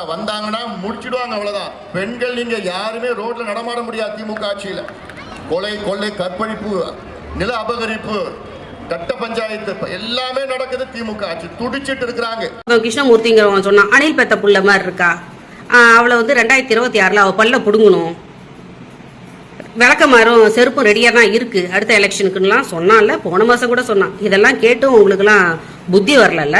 வந்தாங்கன்னா முடிச்சிடுவாங்க, அவ்வளவுதான். பெண்கள் நீங்க யாருமே ரோட்ல நடமாட முடியாது. திமுக ஆட்சியில் கொலை, கொள்ளை, கற்பழிப்பு, நில அபகரிப்பு, கட்ட பஞ்சாயத்து எல்லாமே நடக்குது. திமுக ஆட்சி துடிச்சிட்டு இருக்கிறாங்க. கிருஷ்ணமூர்த்திங்கிறவங்க சொன்னா அணில் பெத்த புள்ள மாதிரி இருக்கா, அவளை வந்து 2026 அவ பல்ல புடுங்கணும், விளக்கமாறும் செருப்பும் ரெடியா தான் இருக்கு அடுத்த எலெக்ஷனுக்குலாம் சொன்னால. போன மாசம் கூட சொன்னான். இதெல்லாம் கேட்டும் உங்களுக்குலாம் புத்தி வரல.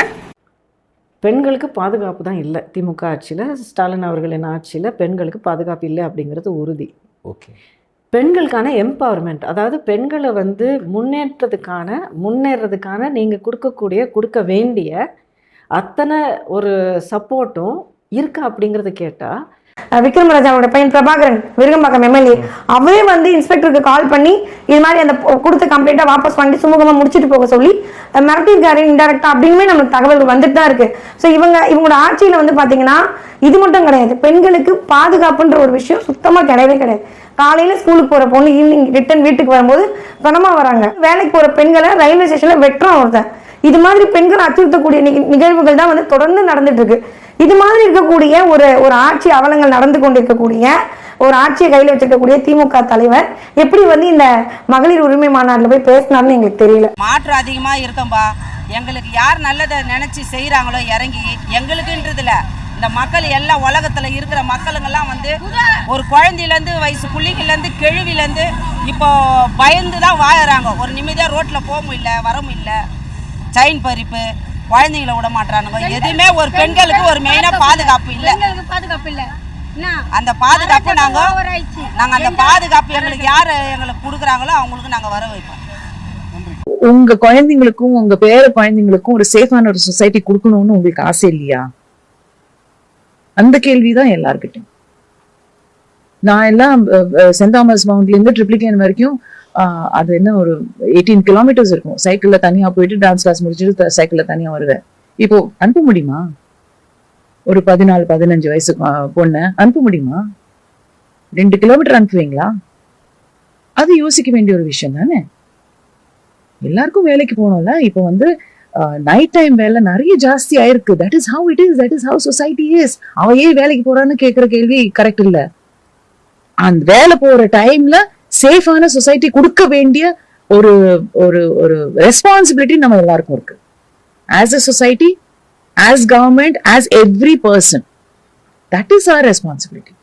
பெண்களுக்கு பாதுகாப்பு தான் இல்லை திமுக ஆட்சியில். ஸ்டாலின் அவர்களின் ஆட்சியில் பெண்களுக்கு பாதுகாப்பு இல்லை அப்படிங்கிறது உறுதி. ஓகே, பெண்களுக்கான எம்பவர்மெண்ட், அதாவது பெண்களை வந்து முன்னேறதுக்கான நீங்கள் கொடுக்க வேண்டிய அத்தனை ஒரு சப்போர்ட்டும் இருக்கா அப்படிங்கிறத கேட்டால், விக்ரமராஜாவோட பையன் பிரபாகரன், விருகம்பாக்கம் எம்எல்ஏ, அவரே வந்து இன்ஸ்பெக்டருக்கு கால் பண்ணி இது மாதிரி அந்த கொடுத்த கம்ப்ளைண்ட்டை வாபஸ் பண்ணிட்டு சுமூகமாக முடிச்சுட்டு போக சொல்லி மிரட்டிருக்காரு இன்டெரக்டா அப்படிங்குமே நம்மளுக்கு தகவல் வந்துட்டு தான் இருக்கு. ஸோ இவங்களோட ஆட்சியில் வந்து பார்த்தீங்கன்னா இது மட்டும் கிடையாது, பெண்களுக்கு பாதுகாப்புன்ற ஒரு விஷயம் சுத்தமாக கிடையவே கிடையாது. காலையில் ஸ்கூலுக்கு போகிற பொண்ணு ஈவினிங் ரிட்டர்ன் வீட்டுக்கு வரும்போது பணமாக வராங்க. வேலைக்கு போகிற பெண்களை ரயில்வே ஸ்டேஷனில் வெட்டுறான் ஒருத்தன். இது மாதிரி பெண்கள் அச்சுறுத்தக்கூடிய நிகழ்வுகள் தான் வந்து தொடர்ந்து நடந்துட்டு இருக்கு. இது மாதிரி இருக்கக்கூடிய ஒரு ஆட்சி அவலங்கள் நடந்து கொண்டிருக்கக்கூடிய ஒரு ஆட்சியை கையில் வச்சிருக்கக்கூடிய திமுக தலைவர் எப்படி வந்து இந்த மகளிர் உரிமை மாநாட்டில் போய் பேசினார்னு எங்களுக்கு தெரியல. மாற்றம் அதிகமா இருக்கம்பா. எங்களுக்கு யார் நல்லதை நினைச்சு செய்யறாங்களோ இறங்கி, எங்களுக்குன்றதுல இந்த மக்கள் எல்லாம் உலகத்துல இருக்கிற மக்களுங்கெல்லாம் வந்து ஒரு குழந்தையிலேருந்து வயசு புள்ளிகள்லேருந்து கிழவிலேருந்து இப்போ பயந்து தான் வாழறாங்க. ஒரு நிம்மதியாக ரோட்டில் போக முடியல, வர முடியல, செயின் பறிப்பு, குழந்தைங்களை விட மாட்டானுங்க. எதுவுமே ஒரு பெண்களுக்கு ஒரு மெயினா பாதுகாப்பு இல்லை. அந்த பாதுகாப்பு நாங்க அந்த பாதுகாப்பு எங்களுக்கு யாரு எங்களுக்கு கொடுக்குறாங்களோ அவங்களுக்கு நாங்க வர வைப்போம். உங்க குழந்தைங்களுக்கும் உங்க பேர குழந்தைங்களுக்கும் ஒரு சேஃபான ஒரு சொசைட்டி கொடுக்கணும்னு உங்களுக்கு ஆசை இல்லையா? அந்த கேள்விதான் எல்லார்கிட்டையும். நான் எல்லாம் சென்ட் தாமஸ் மவுண்ட்ல இருந்து ட்ரிப்ளிகேன் வரைக்கும் அது என்ன ஒரு 18 கிலோமீட்டர்ஸ் இருக்கும். சைக்கிள்ல தனியா போயிட்டு டான்ஸ் கிளாஸ் முடிச்சுட்டு சைக்கிள்ல தனியா வருவேன். இப்போ அனுப்ப முடியுமா? ஒரு 14-15 வயசு பொண்ணு அனுப்ப முடியுமா? 2 கிலோமீட்டர் அனுப்புவீங்களா? அது யோசிக்க வேண்டிய ஒரு விஷயம் தானே. எல்லாருக்கும் வேலைக்கு போகணும்ல. இப்போ வந்து நைட் டைம் வேலை நிறைய ஜாஸ்தி ஆயிருக்கு. That is how it is, that is how society is. அவ ஏன் வேலைக்கு போறான்னு கேட்கிற கேள்வி கரெக்ட் இல்ல. அந்த வேலை போற டைம்ல சேஃபான சொசைட்டி கொடுக்க வேண்டிய ஒரு ஒரு ஒரு ரெஸ்பான்சிபிலிட்டி நம்ம எல்லாருக்கும் இருக்கு. As a society, as government, as every person, that is our responsibility.